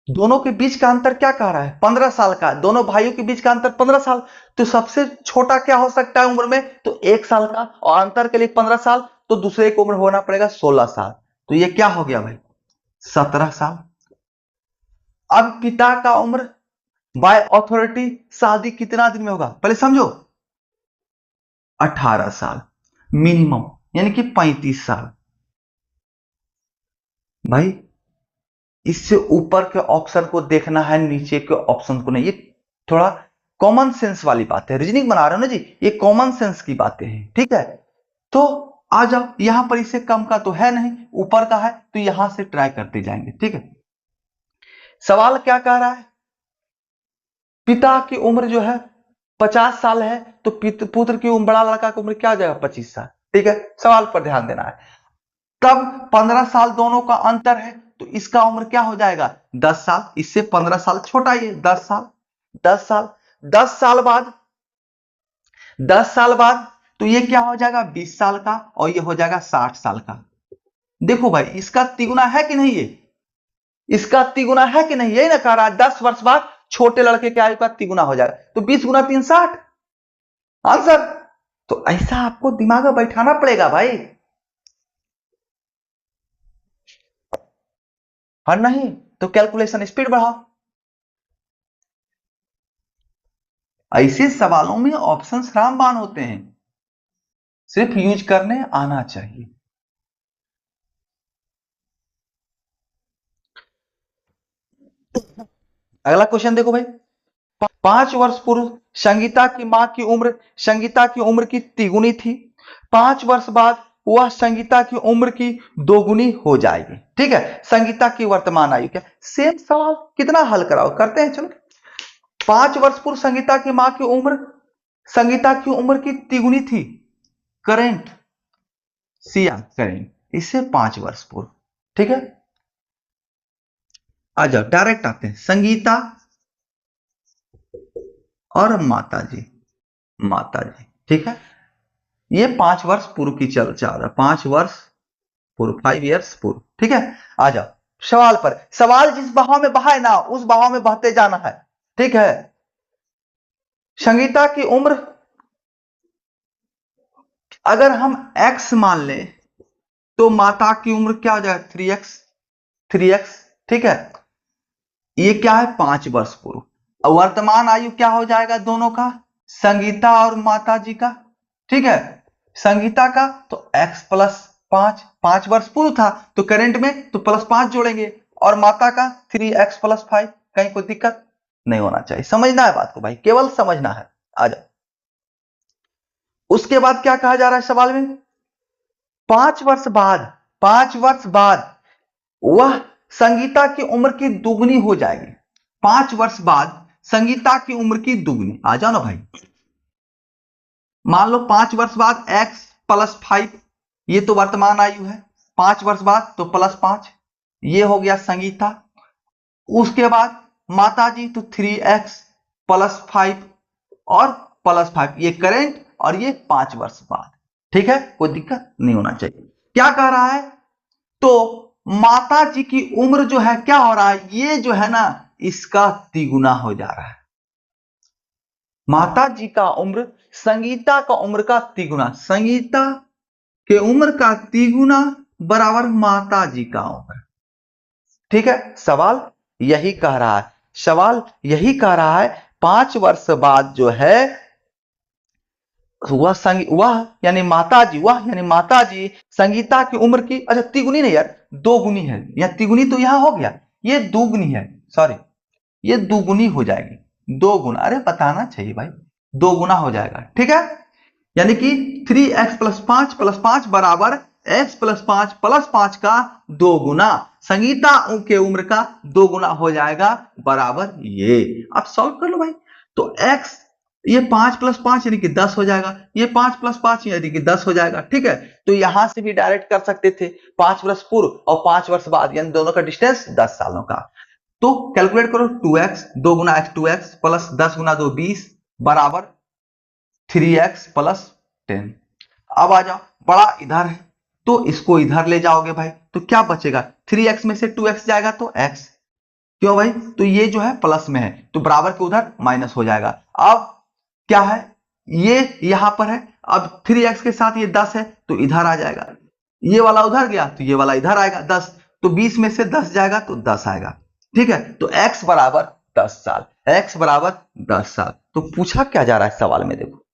दोनों के बीच का अंतर क्या कह रहा है, 15 साल का, दोनों भाइयों के बीच का अंतर 15 साल। तो सबसे छोटा क्या हो सकता है उम्र में, तो 1 साल का, और अंतर के लिए 15 साल, तो दूसरे की उम्र होना पड़ेगा 16 साल। तो ये क्या हो गया भाई, 17 साल। अब पिता का उम्र बाय अथॉरिटी शादी कितना दिन में होगा, पहले समझो, 18 साल मिनिमम, यानी कि 35 साल। भाई इससे ऊपर के ऑप्शन को देखना है, नीचे के ऑप्शन को नहीं। ये थोड़ा कॉमन सेंस वाली बात है, रीजनिंग बना रहे हो ना जी, ये कॉमन सेंस की बातें हैं, ठीक है। तो आ जाओ, यहां पर इससे कम का तो है नहीं, ऊपर का है, तो यहां से ट्राई करते जाएंगे, ठीक है। सवाल क्या कह रहा है, पिता की उम्र जो है 50 साल है, तो पुत्र की उम्र, बड़ा लड़का की उम्र क्या हो जाएगा, 25 साल, ठीक है। सवाल पर ध्यान देना है। तब 15 साल दोनों का अंतर है, तो इसका उम्र क्या हो जाएगा, 10 साल, इससे 15 साल छोटा ही है, 10 साल। 10 साल, 10 साल बाद, 10 साल बाद तो ये क्या हो जाएगा, 20 साल का, और ये हो जाएगा 60 साल का। देखो भाई इसका तिगुना है कि नहीं, ये इसका तिगुना है कि नहीं, यही ना कह रहा है, 10 वर्ष बाद छोटे लड़के के आयु का तिगुना हो जाएगा, तो 20 × 3 60 आंसर। तो ऐसा आपको दिमाग में बैठाना पड़ेगा भाई, और नहीं तो कैलकुलेशन स्पीड बढ़ाओ। ऐसे सवालों में ऑप्शंस रामबाण होते हैं, सिर्फ यूज करने आना चाहिए। अगला क्वेश्चन देखो भाई, 5 वर्ष पूर्व संगीता की उम्र की तिगुनी थी, 5 वर्ष बाद वह संगीता की उम्र की दोगुनी हो जाएगी, ठीक है। संगीता की वर्तमान आयु क्या, सेम सवाल, कितना हल कराओ, करते हैं चलो। 5 वर्ष पूर्व संगीता की उम्र की तिगुनी थी, करेंट, सिया करेंट, इससे 5 वर्ष पूर्व, ठीक है। आ जाओ डायरेक्ट आते हैं, संगीता और माता जी, ठीक है। ये 5 वर्ष पूर्व की चल रहा है, 5 वर्ष पूर्व, 5 years पूर्व, ठीक है। आ जाओ सवाल पर, सवाल जिस बहाव में बहाए ना उस बहाव में बहते जाना है, ठीक है। संगीता की उम्र अगर हम x मान ले, तो माता की उम्र क्या हो जाएगा, 3x, ठीक है। ये क्या है, 5 वर्ष पूर्व। वर्तमान आयु क्या हो जाएगा दोनों का, संगीता और माता जी का, ठीक है। संगीता का तो x + 5, 5 वर्ष पूर्व था, तो करंट में तो +5 जोड़ेंगे, और माता का 3x + 5, कहीं कोई दिक्कत नहीं होना चाहिए, समझना है बात को भाई, केवल समझना है। आ जाओ, उसके बाद क्या कहा जा रहा है सवाल में, 5 वर्ष बाद, 5 वर्ष बाद वह संगीता की उम्र की दुगनी हो जाएगी, 5 वर्ष बाद संगीता की उम्र की दुगनी। आ जाओ ना भाई, मान लो 5 वर्ष बाद x + 5, ये तो वर्तमान आयु है, 5 वर्ष बाद तो +5, ये हो गया संगीता। उसके बाद माता जी तो 3x + 5 और +5, ये करेंट, और ये 5 वर्ष बाद, ठीक है, कोई दिक्कत नहीं होना चाहिए। क्या कह रहा है, तो माता जी की उम्र जो है क्या हो रहा है, ये जो है ना इसका तिगुना हो जा रहा है। माता जी का उम्र संगीता का उम्र का तिगुना, संगीता के उम्र का तिगुना बराबर माता जी का उम्र, ठीक है। सवाल यही कह रहा है, सवाल यही कह रहा है, 5 वर्ष बाद जो है वह यानी माता जी संगीता की उम्र की, अच्छा तिगुनी नहीं यार, दोगुनी है, या तिगुनी तो यहां हो गया, ये दुगुनी है, सॉरी, ये दुगुनी हो जाएगी, 2 गुना, अरे बताना चाहिए भाई, 2 गुना हो जाएगा, ठीक है। यानी कि 3x + 5 + 5 बराबर x + 5 + 5 का 2 गुना, संगीता के उम्र का 2 गुना हो जाएगा, बराबर ये। अब सॉल्व कर लो भाई, तो x ये 5+5 यानी कि 10 हो जाएगा, ये 5+5 यानी कि 10 हो जाएगा। ठीक है, तो यहां से भी डायरेक्ट कर सकते थे 5 वर्ष पूर्व और 5 वर्ष बाद, यानी दोनों का डिस्टेंस 10 सालों का। तो कैलकुलेट करो, 2x 2 गुना x 2x प्लस 10 गुना 2 20 बराबर 3x प्लस 10। अब आ जाओ, बड़ा इधर है तो इसको इधर ले जाओगे भाई, तो क्या बचेगा, 3x में से 2x जाएगा तो x, क्यों भाई, तो ये जो है प्लस में है तो बराबर के उधर माइनस हो जाएगा। अब क्या है, ये यहां पर है, अब 3x के साथ ये 10 है तो इधर आ जाएगा, ये वाला उधर गया तो ये वाला इधर आएगा 10, तो 20 में से 10 जाएगा तो 10 आएगा। ठीक है, तो x बराबर 10 साल, x बराबर 10 साल। तो पूछा क्या जा रहा है सवाल में, देखो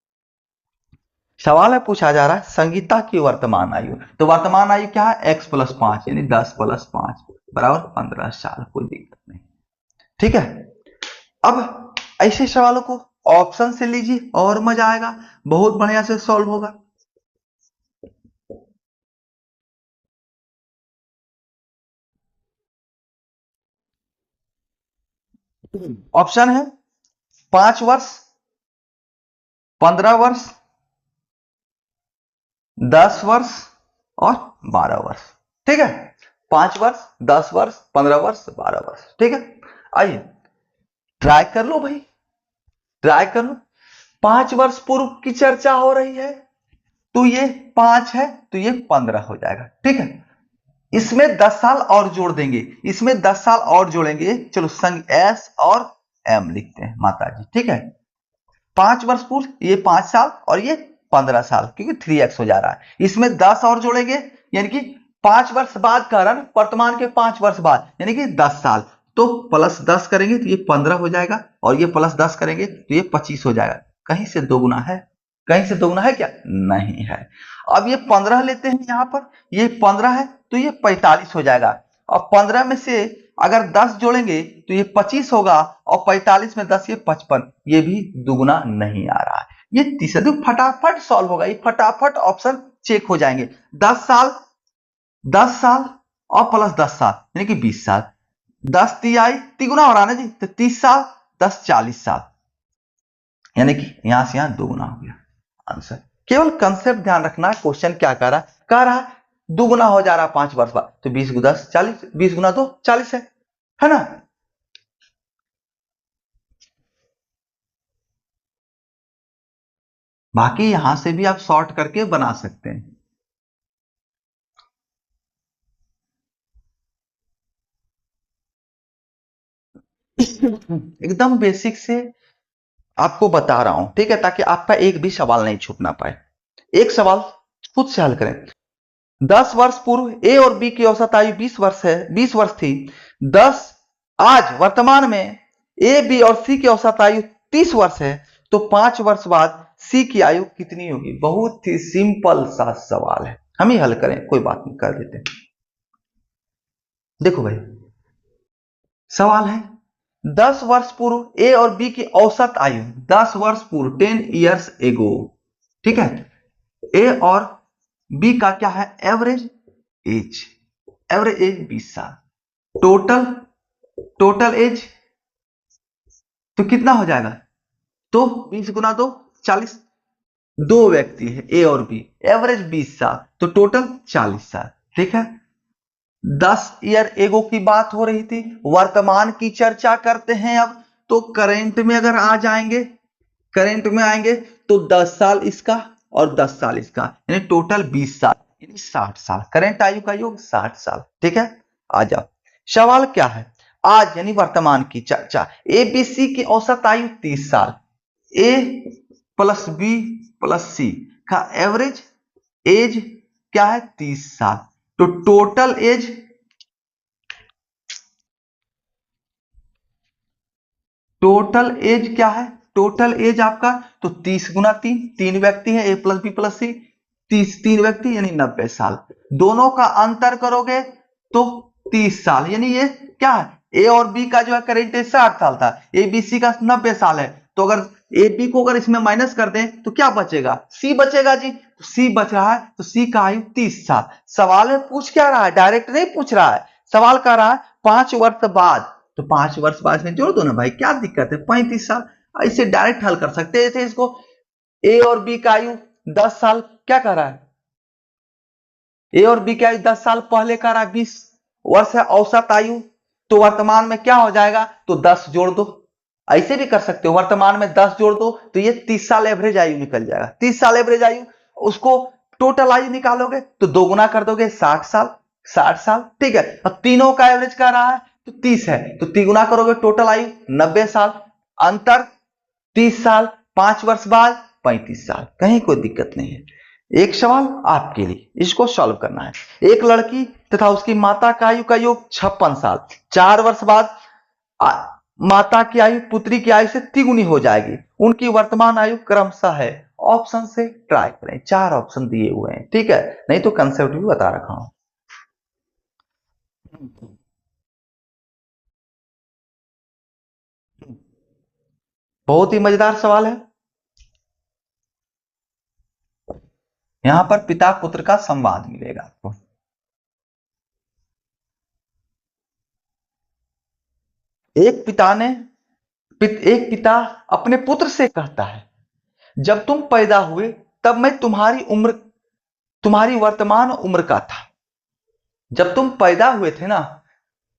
सवाल में पूछा जा रहा है संगीता की वर्तमान आयु, तो वर्तमान आयु क्या है, x प्लस 5 यानी 10 प्लस 5 बराबर 15 साल, कोई दिक्कत नहीं। ठीक है, अब ऐसे सवालों को ऑप्शन से लीजिए और मजा आएगा, बहुत बढ़िया से सॉल्व होगा। ऑप्शन है 5 वर्ष, 15 वर्ष, 10 वर्ष और 12 वर्ष। ठीक है, 5 वर्ष, 10 वर्ष, 15 वर्ष, 12 वर्ष। ठीक है, आइए ट्राई कर लो भाई, ट्राई कर लो। 5 वर्ष पूर्व की चर्चा हो रही है तो ये 5 है तो ये 15 हो जाएगा। ठीक है, इसमें 10 साल और जोड़ देंगे, इसमें 10 साल और जोड़ेंगे, चलो संग एस और एम लिखते हैं माता जी। ठीक है, 5 वर्ष पूर्व ये 5 साल और ये 15 साल, क्योंकि 3x हो जा रहा है, इसमें 10 और जोड़ेंगे यानी कि 5 वर्ष बाद का रन, वर्तमान के 5 वर्ष बाद यानी कि 10 साल, तो प्लस 10 करेंगे तो ये 15 हो जाएगा और ये प्लस 10 करेंगे तो ये 25 हो जाएगा। कहीं से दोगुना है, कहीं से दोगुना है क्या, नहीं है। अब ये 15 लेते हैं यहां पर, ये 15 है तो ये 45 हो जाएगा, और 15 में से अगर 10 जोड़ेंगे तो ये 25 होगा, और 45 में 10 ये 55, ये भी दुगुना नहीं आ रहा है। ये तीसरा तो फटाफट सॉल्व होगा, ये फटाफट ऑप्शन चेक हो जाएंगे। 10 साल, 10 साल और प्लस 10 साल यानी कि 20 साल, 10 तिहाई तिगुना हो रहा है ना जी, तो 30 साल, 10 40 साल, यानी कि यहां से यहां दुगुना हो गया आंसर। केवल कंसेप्ट ध्यान रखना है, क्वेश्चन क्या कह रहा है दुगुना हो जा रहा है 5 वर्ष बाद, तो 20 गुना 10 40, 20 गुना 2 40 है ना। बाकी यहां से भी आप शॉर्ट करके बना सकते हैं। एकदम बेसिक से आपको बता रहा हूं, ठीक है, ताकि आपका एक भी सवाल नहीं छूटना पाए। एक सवाल खुद से हल करें। 10 वर्ष पूर्व ए और बी की औसत आयु 20 वर्ष है, 20 वर्ष थी। 10 आज वर्तमान में ए बी और सी की औसत आयु 30 वर्ष है, तो 5 वर्ष बाद सी की आयु कितनी होगी। बहुत ही सिंपल सा सवाल है, हम ही हल करें, कोई बात नहीं, कर देते हैं। देखो भाई, सवाल है 10 वर्ष पूर्व ए और बी की औसत आयु, 10 वर्ष पूर्व 10 ईयर्स एगो, ठीक है, ए और बी का क्या है, एवरेज एज, एवरेज एज 20 साल, टोटल टोटल एज तो कितना हो जाएगा, तो 20 गुना 2 40, दो व्यक्ति है ए और बी, एवरेज 20 साल तो टोटल 40 साल। ठीक है, 10 ईयर एगो की बात हो रही थी, वर्तमान की चर्चा करते हैं अब, तो करेंट में अगर आ जाएंगे, करेंट में आएंगे तो 10 साल इसका और 10 साल इसका, यानी टोटल 20 साल यानी 60 साल, करेंट आयु का योग 60 साल। ठीक है, आ जाओ, सवाल क्या है, आज यानी वर्तमान की चर्चा, ए बी सी की औसत आयु 30 साल, ए प्लस बी प्लस सी का एवरेज एज क्या है, 30 साल, तो टोटल एज, टोटल एज क्या है, टोटल एज आपका तो 30 गुना 3, 3 व्यक्ति है ए प्लस बी प्लस सी, 30 3 व्यक्ति यानी 90 साल, दोनों का अंतर करोगे तो 30 साल, यानी ये क्या है, ए और बी का जो है करेंट एज 60 साल था, ए बी सी का 90 साल है, तो अगर ए बी को अगर इसमें माइनस कर दें तो क्या बचेगा, सी बचेगा जी, तो सी बच रहा है, तो सी का आयु 30 साल। सवाल में पूछ क्या रहा है, डायरेक्ट नहीं पूछ रहा है, सवाल कर रहा है 5 वर्ष बाद, तो 5 वर्ष बाद में जोड़ दो ना भाई, क्या दिक्कत है, 35 साल। ऐसे डायरेक्ट हल कर सकते हैं। जैसे इसको ए और बी का आयु 10 साल क्या कह रहा है, ए और बी की आयु 10 साल पहले कह रहा है 20 वर्ष है औसत आयु, तो वर्तमान में क्या हो जाएगा, तो 10 जोड़ दो। ऐसे भी कर सकते हो, वर्तमान में 10 जोड़ दो तो ये 30 साल एवरेज आयु निकल जाएगा। 30 साल एवरेज आयु, उसको टोटल आयु निकालोगे तो दो गुना कर दोगे 60 साल, 60 साल, ठीक है। और तीनों का एवरेज कर रहा है तो 30 है, तो तीन गुना करोगे टोटल आयु 90 साल, अंतर 30 साल, 5 वर्ष बाद 35 साल, कहीं कोई दिक्कत नहीं है। एक सवाल आपके लिए, इसको सॉल्व करना है। एक लड़की तथा उसकी माता का आयु का योग 56 साल, 4 वर्ष बाद माता की आयु पुत्री की आयु से तिगुनी हो जाएगी, उनकी वर्तमान आयु क्रमशः है। ऑप्शन से ट्राई करें, 4 ऑप्शन दिए हुए हैं, ठीक है, नहीं तो कंसेप्ट भी बता रखा हूं। बहुत ही मजेदार सवाल है। यहां पर पिता पुत्र का संवाद मिलेगा आपको। एक पिता ने एक पिता अपने पुत्र से कहता है, जब तुम पैदा हुए तब मैं तुम्हारी वर्तमान उम्र का था। जब तुम पैदा हुए थे ना,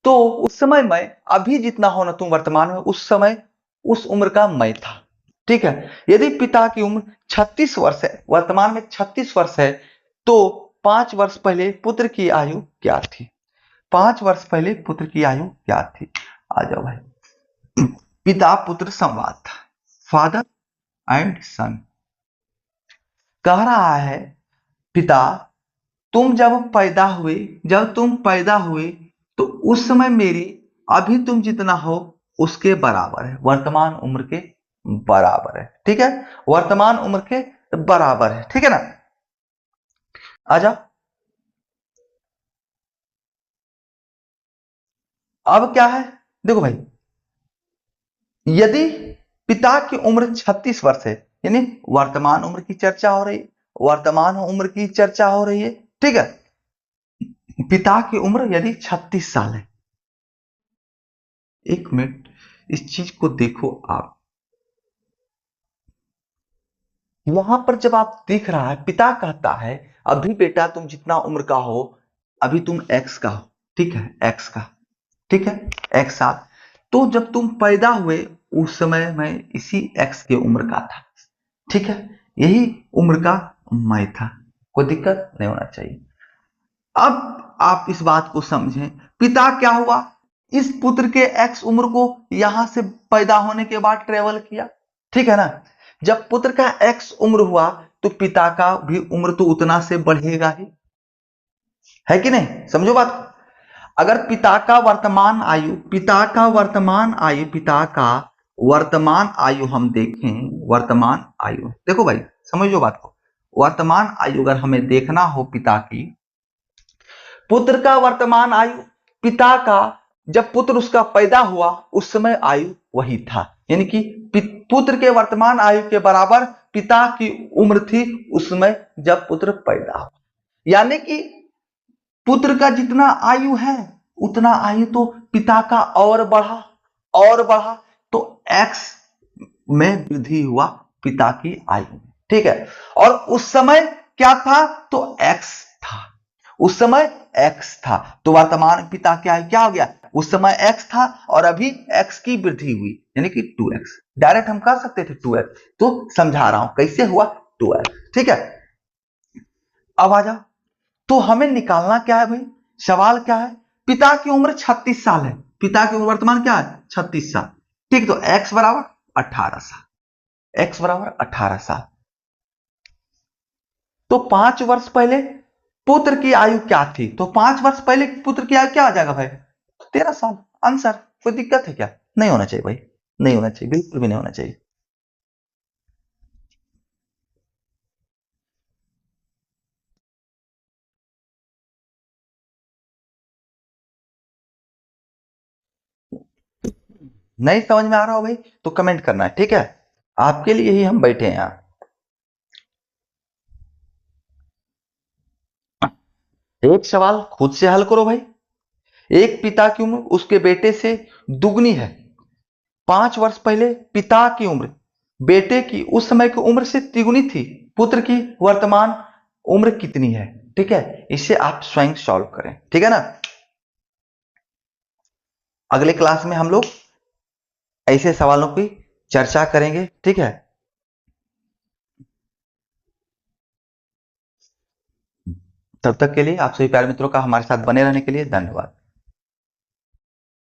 तो उस समय मैं अभी जितना हो ना तुम वर्तमान में, उस समय उस उम्र का मैं था, ठीक है। यदि पिता की उम्र 36 वर्ष है, वर्तमान में 36 वर्ष है, तो 5 वर्ष पहले पुत्र की आयु क्या थी? 5 वर्ष पहले पुत्र की आयु क्या थी? आ जाओ भाई। पिता पुत्र संवाद था, फादर एंड सन। कह रहा है, पिता जब तुम पैदा हुए तो उस समय मेरी अभी तुम जितना हो उसके बराबर है, वर्तमान उम्र के बराबर है, ठीक है, वर्तमान उम्र के बराबर है, ठीक है ना। आजा, अब क्या है, देखो भाई, यदि पिता की उम्र 36 वर्ष है, यानी वर्तमान उम्र की चर्चा हो रही है, वर्तमान उम्र की चर्चा हो रही है, ठीक है। पिता की उम्र यदि 36 साल है, एक मिनट इस चीज को देखो आप, वहां पर जब आप देख रहा है, पिता कहता है अभी बेटा तुम जितना उम्र का हो, अभी तुम एक्स का हो, ठीक है, एक्स का, ठीक है, एक्स साल। तो जब तुम पैदा हुए उस समय मैं इसी एक्स की उम्र का था, ठीक है, यही उम्र का मैं था, कोई दिक्कत नहीं होना चाहिए। अब आप इस बात को समझें, पिता क्या हुआ, इस पुत्र के एक्स उम्र को यहां से पैदा होने के बाद ट्रेवल किया, ठीक है ना। जब पुत्र का एक्स उम्र हुआ तो पिता का भी उम्र तो उतना से बढ़ेगा ही, है कि नहीं, समझो बात को। अगर पिता का वर्तमान आयु हम देखें, वर्तमान आयु देखो भाई, समझो बात को, वर्तमान आयु अगर हमें देखना हो पिता की, पुत्र का वर्तमान आयु, पिता का जब पुत्र उसका पैदा हुआ उस समय आयु वही था, यानी कि पुत्र के वर्तमान आयु के बराबर पिता की उम्र थी उस समय जब पुत्र पैदा हुआ। यानी कि पुत्र का जितना आयु है उतना आयु तो पिता का और बढ़ा, तो एक्स में वृद्धि हुआ पिता की आयु में, ठीक है। और उस समय क्या था, तो एक्स था, उस समय एक्स था, तो वर्तमान पिता क्या हो गया, उस समय एक्स था और अभी एक्स की वृद्धि हुई, यानी कि 2x। डायरेक्ट हम कर सकते थे 2x, तो समझा रहा हूं कैसे हुआ 2x, ठीक है। अब आ जाओ, तो हमें निकालना क्या है भाई, सवाल क्या है, पिता की उम्र 36 साल है, पिता की उम्र वर्तमान क्या है 36 साल, ठीक, तो x बराबर 18 साल, x बराबर 18 साल। तो 5 वर्ष पहले पुत्र की आयु क्या थी, तो 5 वर्ष पहले पुत्र की आयु क्या आ जाएगा भाई, 13 साल, आंसर। कोई दिक्कत है क्या, नहीं होना चाहिए भाई, नहीं होना चाहिए, बिल्कुल भी नहीं होना चाहिए। नहीं समझ में आ रहा हो भाई तो कमेंट करना है, ठीक है, आपके लिए ही हम बैठे हैं यहाँ। एक सवाल खुद से हल करो भाई। एक पिता की उम्र उसके बेटे से दुगनी है, 5 वर्ष पहले पिता की उम्र बेटे की उस समय की उम्र से तिगुनी थी, पुत्र की वर्तमान उम्र कितनी है? ठीक है, इसे आप स्वयं सॉल्व करें, ठीक है ना। अगले क्लास में हम लोग ऐसे सवालों की चर्चा करेंगे, ठीक है। तब तक के लिए आप सभी प्यारे मित्रों का हमारे साथ बने रहने के लिए धन्यवाद।